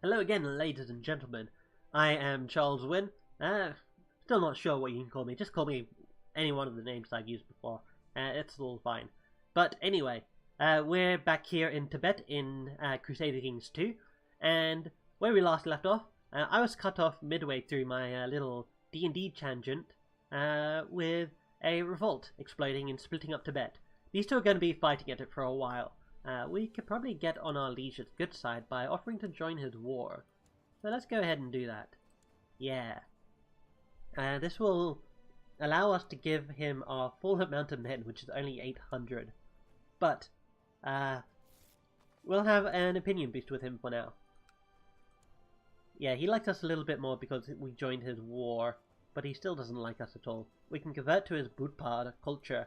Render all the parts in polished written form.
Hello again, ladies and gentlemen. I am Charles Wynn. Still not sure what you can call me. Just call me any one of the names I've used before. It's all fine. But anyway, we're back here in Tibet in Crusader Kings 2. And where we last left off, I was cut off midway through my little D&D tangent with a revolt exploding and splitting up Tibet. These two are going to be fighting at it for a while. We could probably get on our liege's good side by offering to join his war. So let's go ahead and do that. Yeah. This will allow us to give him our full amount of men, which is only 800. But, we'll have an opinion boost with him for now. Yeah, he likes us a little bit more because we joined his war, but he still doesn't like us at all. We can convert to his Budpa culture.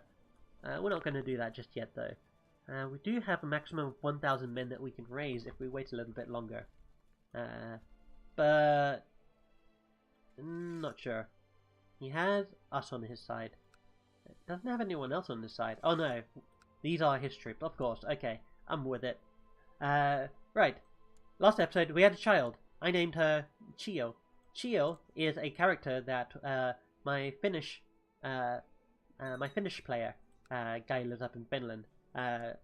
We're not going to do that just yet, though. We do have a maximum of 1,000 men that we can raise if we wait a little bit longer. But not sure. He has us on his side. Doesn't have anyone else on his side. Oh no, these are his troops, of course. Okay, I'm with it. Right. Last episode we had a child. I named her Chio. Chio is a character that my Finnish player, guy who lives up in Finland,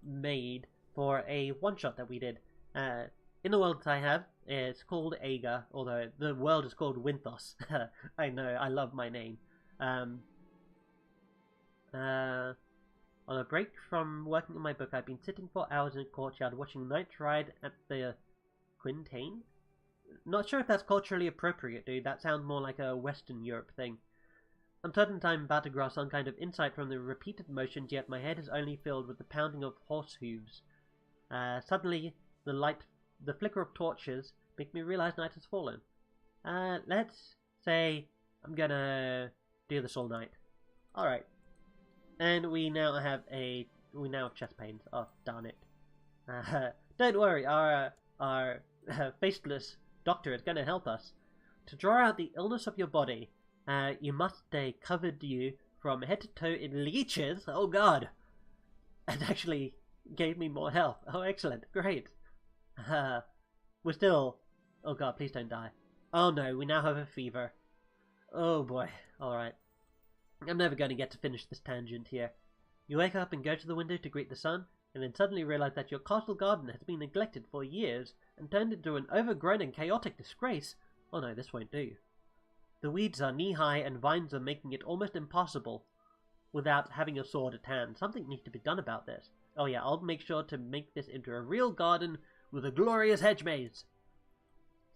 made for a one-shot that we did. In the world that I have, it's called Aga, although the world is called Winthos. I know, I love my name. On a break from working on my book, I've been sitting for hours in a courtyard watching Night Ride at the Quintain? Not sure if that's culturally appropriate, dude. That sounds more like a Western Europe thing. I'm certain I'm about to grasp some kind of insight from the repeated motions, yet my head is only filled with the pounding of horse hooves. Suddenly, the flicker of torches make me realize night has fallen. Let's say I'm gonna do this all night. Alright. And we now have chest pains. Oh, darn it. Don't worry, our faceless doctor is gonna help us. To draw out the illness of your body, you must stay covered from head to toe in leeches. Oh god! It actually gave me more health. Oh, excellent. Great. We're still... Oh god, please don't die. Oh no, we now have a fever. Oh boy. Alright. I'm never going to get to finish this tangent here. You wake up and go to the window to greet the sun, and then suddenly realize that your castle garden has been neglected for years and turned into an overgrown and chaotic disgrace. Oh no, this won't do. The weeds are knee-high and vines are making it almost impossible without having a sword at hand. Something needs to be done about this. Oh yeah, I'll make sure to make this into a real garden with a glorious hedge maze.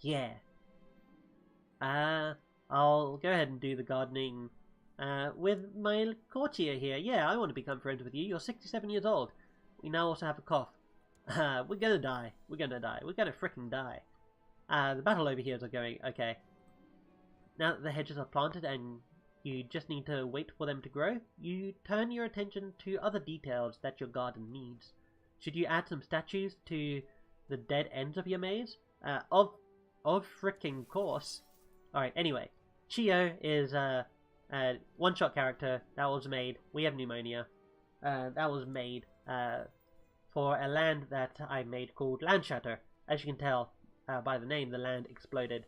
Yeah. I'll go ahead and do the gardening with my courtier here. Yeah, I want to become friends with you. You're 67 years old. We now also have a cough. We're gonna die. We're gonna die. We're gonna frickin' die. The battle over here is going okay. Now that the hedges are planted and you just need to wait for them to grow, you turn your attention to other details that your garden needs. Should you add some statues to the dead ends of your maze? Of frickin' course. Alright, anyway. Chio is a one-shot character that was made. We have pneumonia. That was made for a land that I made called Land Shatter. As you can tell by the name, the land exploded.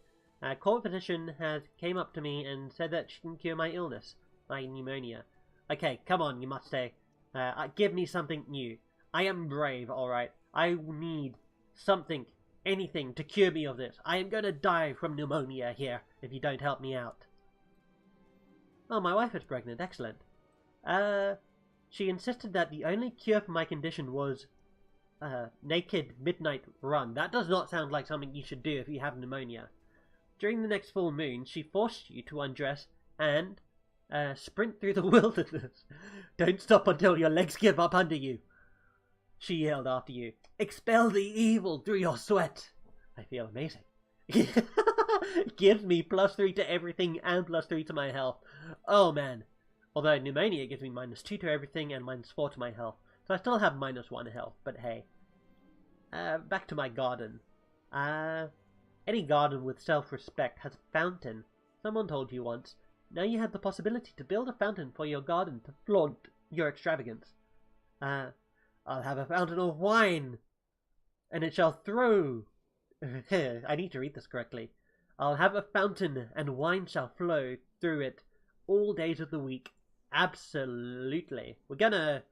Court physician came up to me and said that she can cure my illness, my pneumonia. Okay, come on, you must say. Give me something new. I am brave, alright. I need something, anything to cure me of this. I am gonna die from pneumonia here if you don't help me out. Oh, my wife is pregnant. Excellent. She insisted that the only cure for my condition was naked midnight run. That does not sound like something you should do if you have pneumonia. During the next full moon, she forced you to undress and sprint through the wilderness. Don't stop until your legs give up under you. She yelled after you. Expel the evil through your sweat. I feel amazing. Gives me +3 to everything and +3 to my health. Oh man. Although pneumonia gives me -2 to everything and -4 to my health. So I still have -1 health, but hey. Back to my garden. Any garden with self-respect has a fountain. Someone told you once. Now you have the possibility to build a fountain for your garden to flaunt your extravagance. I'll have a fountain of wine, and it shall throw I need to read this correctly. I'll have a fountain, and wine shall flow through it all days of the week. Absolutely. We're gonna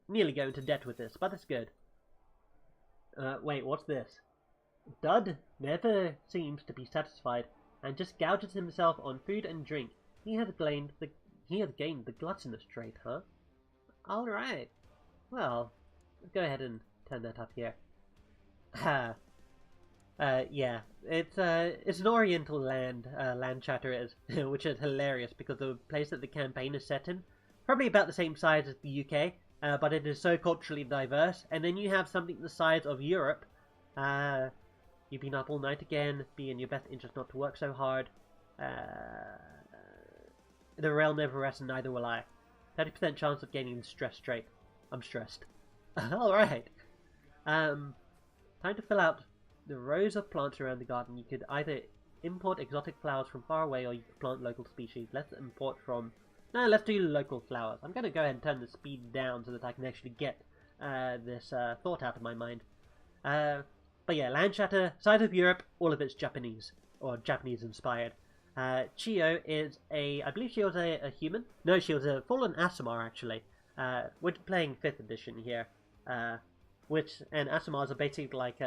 nearly go into debt with this, but that's good. Wait, what's this? Dud never seems to be satisfied, and just gouges himself on food and drink. He has gained the gluttonous trait, huh? Alright. Well, let's go ahead and turn that up here. Yeah, it's an Oriental land chatter is, which is hilarious because the place that the campaign is set in, probably about the same size as the UK, but it is so culturally diverse. And then you have something the size of Europe. You've been up all night again. Be in your best interest not to work so hard. The rail never rests, and neither will I. 30% chance of gaining the stress trait. I'm stressed. Alright. Time to fill out the rows of plants around the garden. You could either import exotic flowers from far away, or you could plant local species. Let's import from... No, let's do local flowers. I'm going to go ahead and turn the speed down so that I can actually get this thought out of my mind. But yeah, land chatter, side of Europe, all of it's Japanese, or Japanese inspired. Chio is I believe she was a human? No, she was a fallen Asimar actually. We're playing 5th edition here. And Asimars are basically like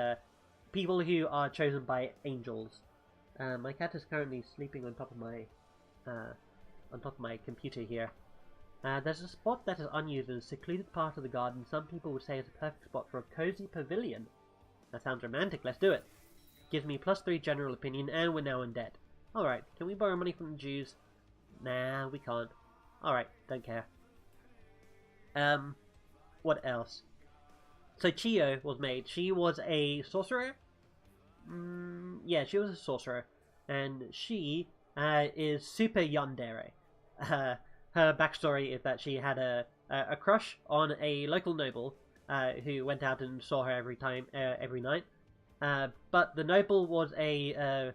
people who are chosen by angels. My cat is currently sleeping on top of my computer here. There's a spot that is unused in a secluded part of the garden. Some people would say it's a perfect spot for a cozy pavilion. That sounds romantic, let's do it. Gives me +3 general opinion, and we're now in debt. Alright, can we borrow money from the Jews? Nah, we can't. Alright, don't care. What else? So Chio was made. She was a sorcerer? Yeah, she was a sorcerer. And she is super yandere. Her backstory is that she had a crush on a local noble who went out and saw her every night. But the noble was a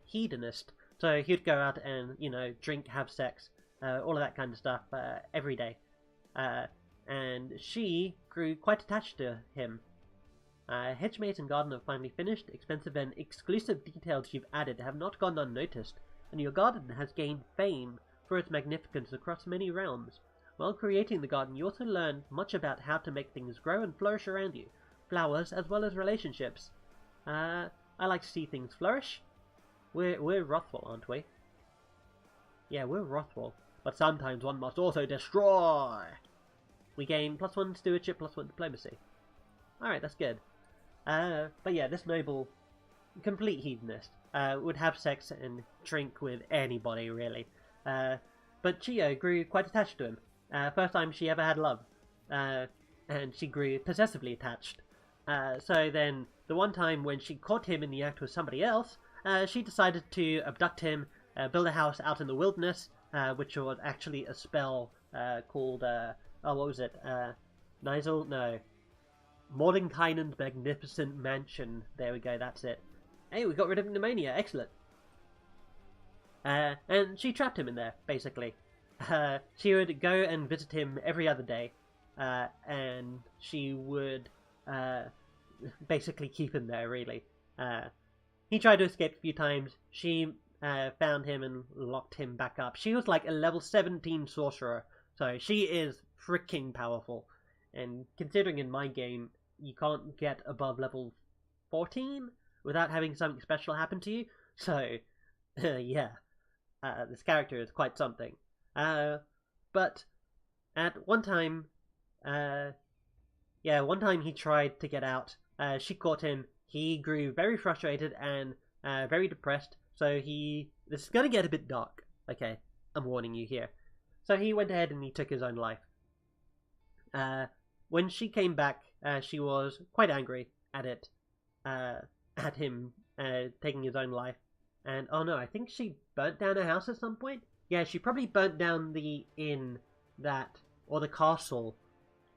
hedonist, so he'd go out and, you know, drink, have sex, all of that kind of stuff every day. And she grew quite attached to him. Hedge maze and garden are finally finished. Expensive and exclusive details you've added have not gone unnoticed, and your garden has gained fame for its magnificence across many realms. While creating the garden, you also learned much about how to make things grow and flourish around you, flowers as well as relationships. I like to see things flourish. We're wrathful, aren't we? Yeah, we're wrathful, but sometimes one must also destroy. We gain +1 stewardship, +1 diplomacy. Alright, that's good. But yeah, this noble, complete hedonist, would have sex and drink with anybody, really. But Chio grew quite attached to him. First time she ever had love. And she grew possessively attached. So then, the one time when she caught him in the act with somebody else, she decided to abduct him, build a house out in the wilderness, which was actually a spell called, what was it? Nigel? No. Mordenkainen's Magnificent Mansion. There we go, that's it. Hey, we got rid of pneumonia, excellent. And she trapped him in there, basically. She would go and visit him every other day, and she would basically keep him there, really. He tried to escape a few times. She found him and locked him back up. She was like a level 17 sorcerer, so she is freaking powerful. And considering in my game, you can't get above level 14 without having something special happen to you, so yeah, this character is quite something. But at one time, one time he tried to get out. She caught him. He grew very frustrated and very depressed. So this is gonna get a bit dark. Okay, I'm warning you here. So he went ahead and he took his own life. When she came back, she was quite angry at it, at him taking his own life. And oh no, I think she burnt down her house at some point. Yeah, she probably burnt down the inn or the castle.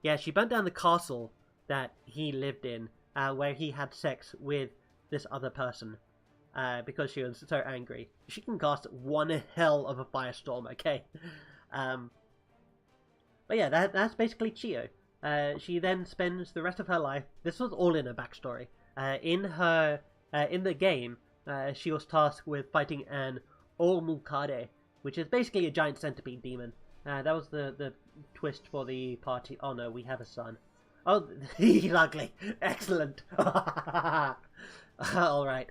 Yeah, she burnt down the castle that he lived in, where he had sex with this other person, because she was so angry. She can cast one hell of a firestorm, okay? But yeah, that's basically Chio. She then spends the rest of her life, this was all in her backstory, in her In the game, she was tasked with fighting an Olmukade, which is basically a giant centipede demon. That was the twist for the party. Oh no, we have a son. Oh, he's ugly. Excellent. All right.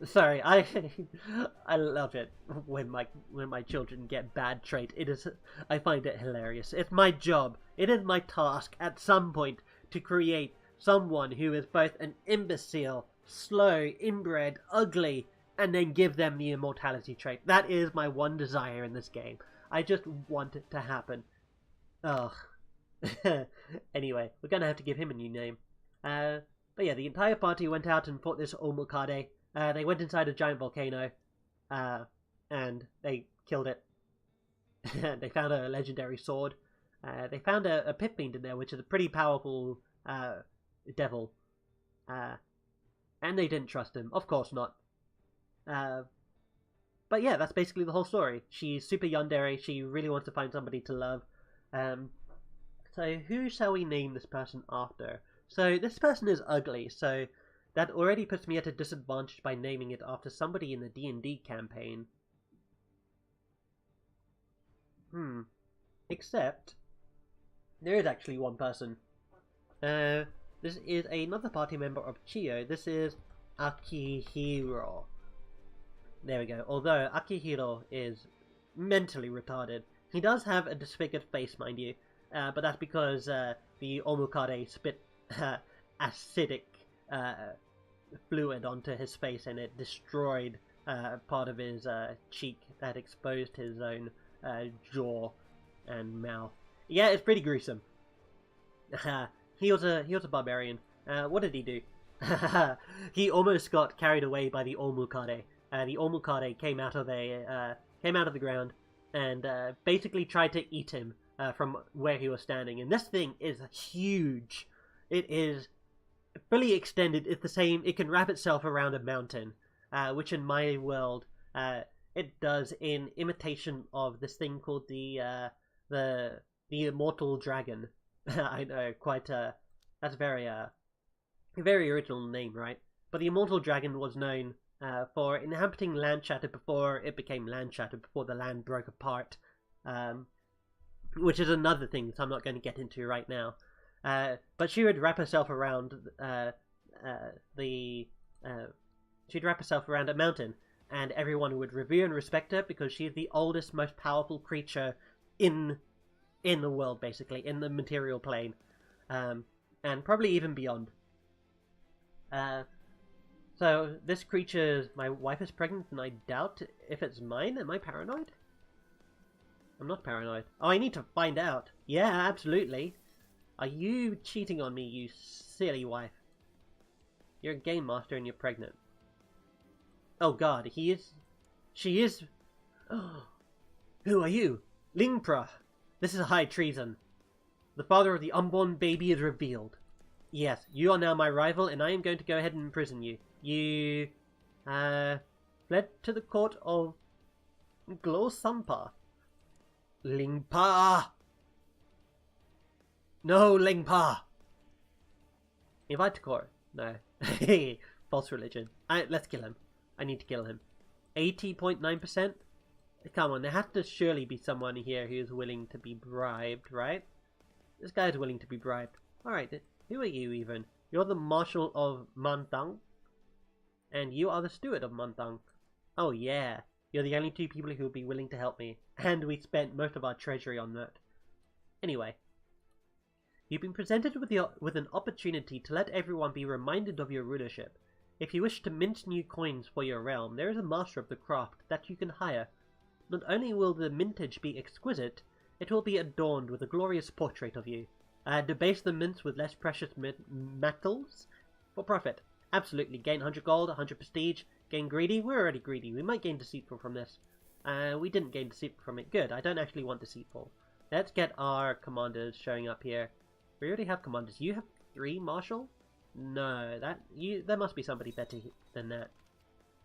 Sorry, I love it when my children get bad trait. I find it hilarious. It's my job. It is my task at some point to create someone who is both an imbecile, slow, inbred, ugly, and then give them the immortality trait. That is my one desire in this game. I just want it to happen. Ugh. Anyway, we're gonna have to give him a new name. But yeah, the entire party went out and fought this Olmukade. They went inside a giant volcano, and they killed it. They found a legendary sword. They found a pit fiend in there, which is a pretty powerful devil. And they didn't trust him. Of course not. But yeah, that's basically the whole story. She's super yandere. She really wants to find somebody to love. So who shall we name this person after? So this person is ugly, so that already puts me at a disadvantage by naming it after somebody in the D&D campaign. Except, there is actually one person. This is another party member of Chiyo. This is Akihiro. There we go. Although Akihiro is mentally retarded. He does have a disfigured face, mind you. But that's because the Olmukade spit acidic fluid onto his face, and it destroyed part of his cheek that exposed his own jaw and mouth. Yeah, it's pretty gruesome. He was a barbarian. What did he do? He almost got carried away by the Olmukade. The Olmukade came out of the ground and basically tried to eat him from where he was standing. And this thing is huge. It is fully extended. It's the same. It can wrap itself around a mountain, which in my world it does in imitation of this thing called the immortal dragon. I know, quite that's a very original name, right? But the immortal dragon was known for inhabiting land shatter before it became land shatter, before the land broke apart, which is another thing that I'm not going to get into right now. But she would wrap herself around she'd wrap herself around a mountain, and everyone would revere and respect her because she's the oldest, most powerful creature in the world, basically, in the material plane, and probably even beyond. So this creature, my wife is pregnant, and I doubt if it's mine. Am I paranoid? I'm not paranoid. Oh, I need to find out. Yeah, absolutely. Are you cheating on me, you silly wife? You're a game master and you're pregnant. Oh god, he is... She is... Oh, who are you? Lingpra. This is high treason. The father of the unborn baby is revealed. Yes, you are now my rival, and I am going to go ahead and imprison you. You... fled to the court of... Glosampa. Lingpa! No, Lingpa! Invite to court. No. False religion. Let's kill him. I need to kill him. 80.9%? Come on, there has to surely be someone here who is willing to be bribed, right? This guy is willing to be bribed. Alright, who are you even? You're the Marshal of Mantang? And you are the Steward of Mantang. Oh yeah, you're the only two people who will be willing to help me. And we spent most of our treasury on that. Anyway. You've been presented with an opportunity to let everyone be reminded of your rulership. If you wish to mint new coins for your realm, there is a master of the craft that you can hire. Not only will the mintage be exquisite, it will be adorned with a glorious portrait of you. Debase the mints with less precious metals for profit. Absolutely. Gain 100 gold, 100 prestige. Gain greedy. We're already greedy. We might gain deceitful from this. We didn't gain deceitful from it. Good. I don't actually want deceitful. Let's get our commanders showing up here. We already have commanders. You have 3, Marshal? No, there must be somebody better than that.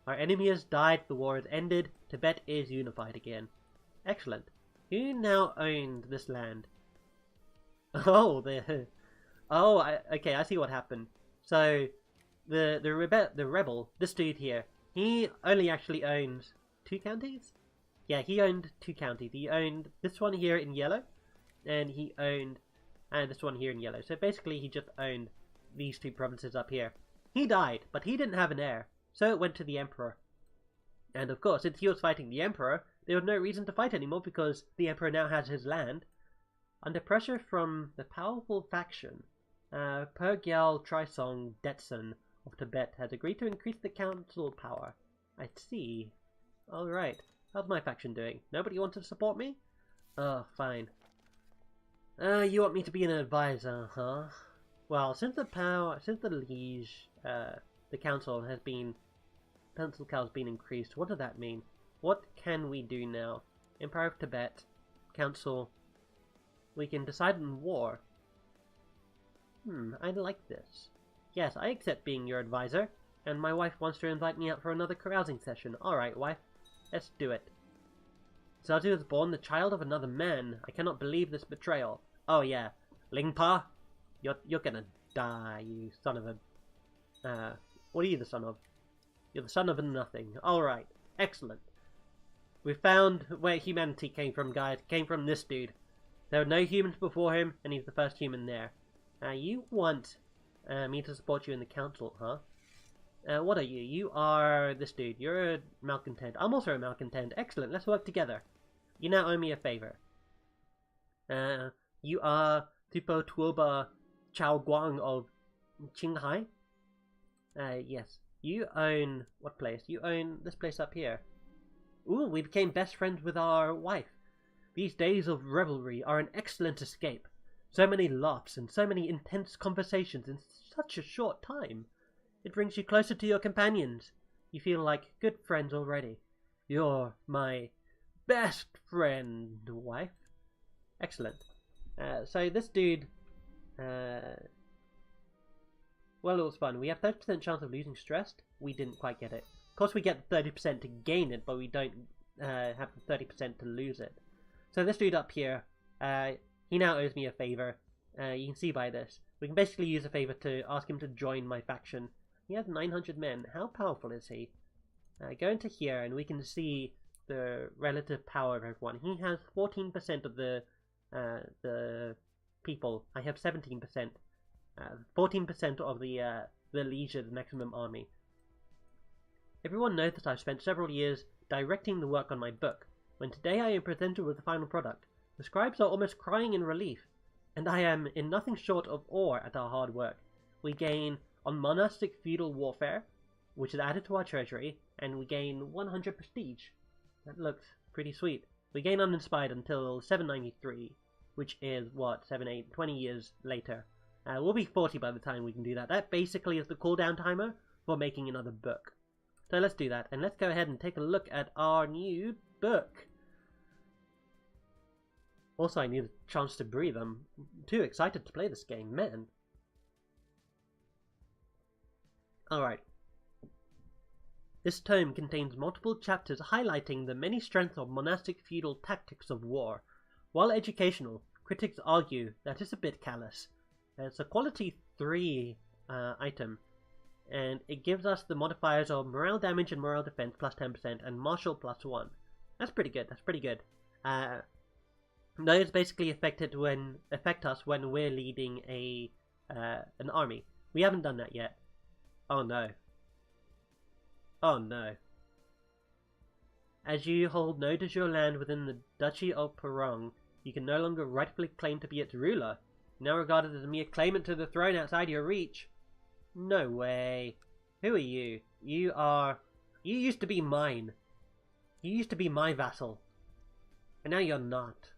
Our enemy has died, the war has ended, Tibet is unified again. Excellent. Who now owns this land? Oh, okay, I see what happened. So, the rebel, this dude here, he only actually owns 2 counties? Yeah, he owned 2 counties. He owned this one here in yellow, and he owned this one here in yellow. So basically he just owned these 2 provinces up here. He died, but he didn't have an heir, so it went to the Emperor. And of course, since he was fighting the Emperor, there was no reason to fight anymore because the Emperor now has his land. Under pressure from the powerful faction, Pergyal Trisong Detson of Tibet has agreed to increase the council power. I see. Alright. How's my faction doing? Nobody wants to support me? Oh, fine. You want me to be an advisor, huh? Well, since the liege, the council has been increased, what does that mean? What can we do now? Empire of Tibet, council, we can decide on war. I like this. Yes, I accept being your advisor, and my wife wants to invite me out for another carousing session. Alright, wife, let's do it. Zazu was born the child of another man. I cannot believe this betrayal. Oh yeah, Lingpa, you're gonna die, you son of a... what are you the son of? You're the son of a nothing. Alright, excellent. We found where humanity came from, guys. It came from this dude. There were no humans before him, and he's the first human there. You want me to support you in the council, huh? What are you? You are this dude. You're a malcontent. I'm also a malcontent. Excellent, let's work together. You now owe me a favor. You are Tipo Tuoba Chao Guang of Qinghai? Yes. You own... what place? You own this place up here. Ooh, we became best friends with our wife. These days of revelry are an excellent escape. So many laughs and so many intense conversations in such a short time. It brings you closer to your companions. You feel like good friends already. You're my best friend, wife. Excellent. So this dude... well, it was fun. We have 30% chance of losing stressed. We didn't quite get it. Of course, we get 30% to gain it, but we don't have the 30% to lose it. So this dude up here, he now owes me a favor. You can see by this. We can basically use a favor to ask him to join my faction. He has 900 men. How powerful is he? Go into here and we can see the relative power of everyone. He has 14% of the people. I have 17%. 14% of the liege's maximum army. Everyone knows that I've spent several years directing the work on my book. When today I am presented with the final product, the scribes are almost crying in relief, and I am in nothing short of awe at our hard work. We gain on monastic feudal warfare, which is added to our treasury, and we gain 100 prestige. That looks pretty sweet. We gain uninspired until 793, which is, what, 20 years later. We'll be 40 by the time we can do that. That basically is the cooldown timer for making another book. So let's do that, and let's go ahead and take a look at our new book. Also, I need a chance to breathe. I'm too excited to play this game, man. Alright. This tome contains multiple chapters highlighting the many strengths of monastic feudal tactics of war. While educational, critics argue that it's a bit callous. It's a quality 3 item, and it gives us the modifiers of morale damage and morale defense plus 10% and martial plus 1. That's pretty good, that's pretty good. Those basically affect us when we're leading an army. We haven't done that yet. Oh no. Oh no. As you hold no de jure land within the Duchy of Perong, you can no longer rightfully claim to be its ruler. Now regarded as a mere claimant to the throne outside your reach. No way. Who are you? You used to be mine. You used to be my vassal. And now you're not.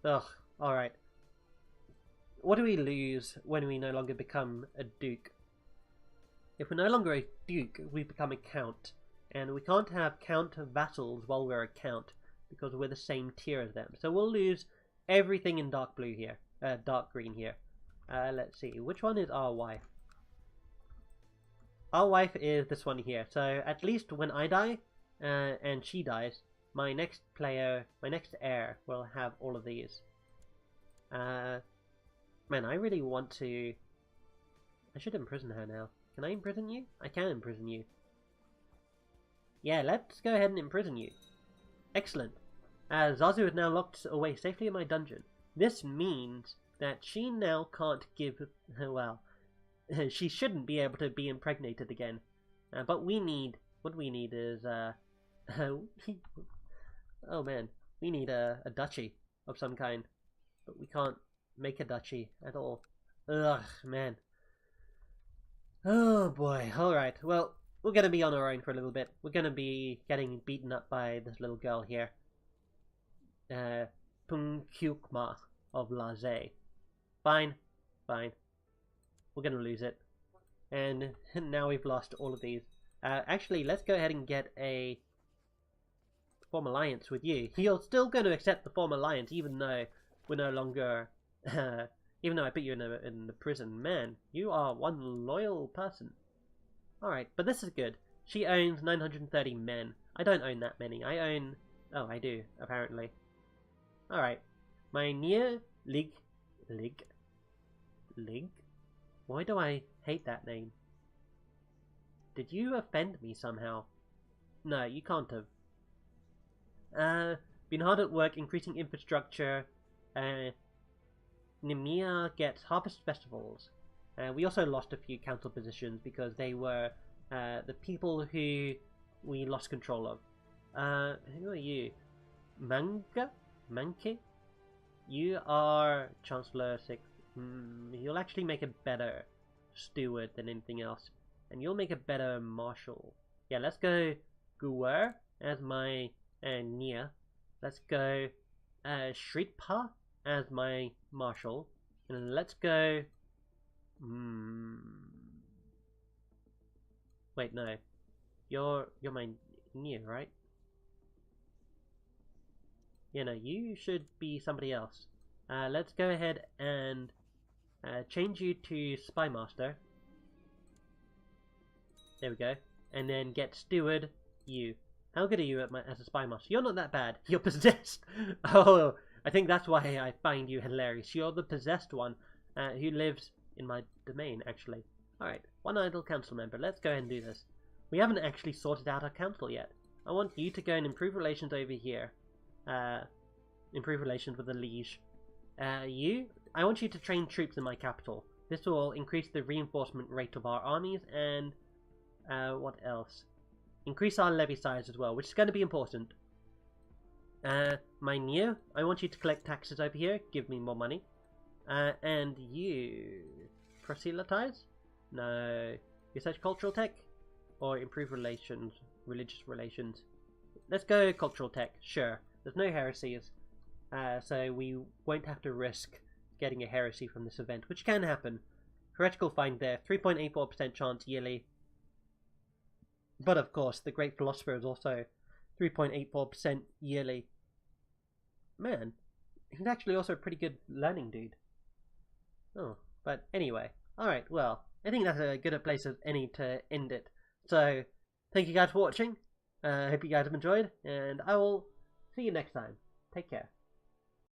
Ugh, alright. What do we lose when we no longer become a duke? If we're no longer a duke, we become a count. And we can't have count vassals while we're a count, because we're the same tier as them. So we'll lose everything in dark blue here. Dark green here. Let's see, which one is our wife? Our wife is this one here. So at least when I die, and she dies, my next heir will have all of these. Man, I really want to... I should imprison her now. Can I imprison you? I can imprison you. Yeah, let's go ahead and imprison you. Excellent. Zazu is now locked away safely in my dungeon. This means that she now can't give... well, she shouldn't be able to be impregnated again. But we need... what we need is... oh man, we need a duchy of some kind. But we can't make a duchy at all. Ugh, man. Oh boy, alright. Well, we're gonna be on our own for a little bit. We're gonna be getting beaten up by this little girl here. Punkyukma of Laze. Fine, fine. We're gonna lose it. And now we've lost all of these. Actually, let's go ahead and get a form alliance with you. You're still going to accept the form alliance, even though we're no longer... even though I put you in the prison. Man, you are one loyal person. Alright, but this is good. She owns 930 men. I don't own that many. I own... oh, I do, apparently. Alright. My near Lig... Why do I hate that name? Did you offend me somehow? No, you can't have. Been hard at work increasing infrastructure. Nemea gets harvest festivals. We also lost a few council positions because they were the people who we lost control of. Who are you? Manke? You are Chancellor 6. You'll actually make a better steward than anything else. And you'll make a better marshal. Yeah, let's go Guwer as my Nia. Let's go Shritpa as my marshal. And let's go... wait, no. You're my Nia, right? Yeah, no, you should be somebody else. Let's go ahead and change you to Spy Master. There we go. And then get Steward, you. How good are you as a Spy Master? You're not that bad. You're possessed. Oh, I think that's why I find you hilarious. You're the possessed one who lives in my domain, actually. Alright, one idle council member. Let's go ahead and do this. We haven't actually sorted out our council yet. I want you to go and improve relations over here. Improve relations with the liege. I want you to train troops in my capital. This will increase the reinforcement rate of our armies and... what else? Increase our levy size as well, which is going to be important. My Neo, I want you to collect taxes over here. Give me more money. And you... proselytize? No. Research cultural tech? Or improve relations, religious relations? Let's go cultural tech, sure. There's no heresies. So we won't have to risk getting a heresy from this event, which can happen. Heretical find there, 3.84% chance yearly. But of course, the Great Philosopher is also 3.84% yearly. Man, he's actually also a pretty good learning dude. Oh, but anyway. Alright, well, I think that's a good place as any to end it. So, thank you guys for watching. I hope you guys have enjoyed, and I will see you next time. Take care.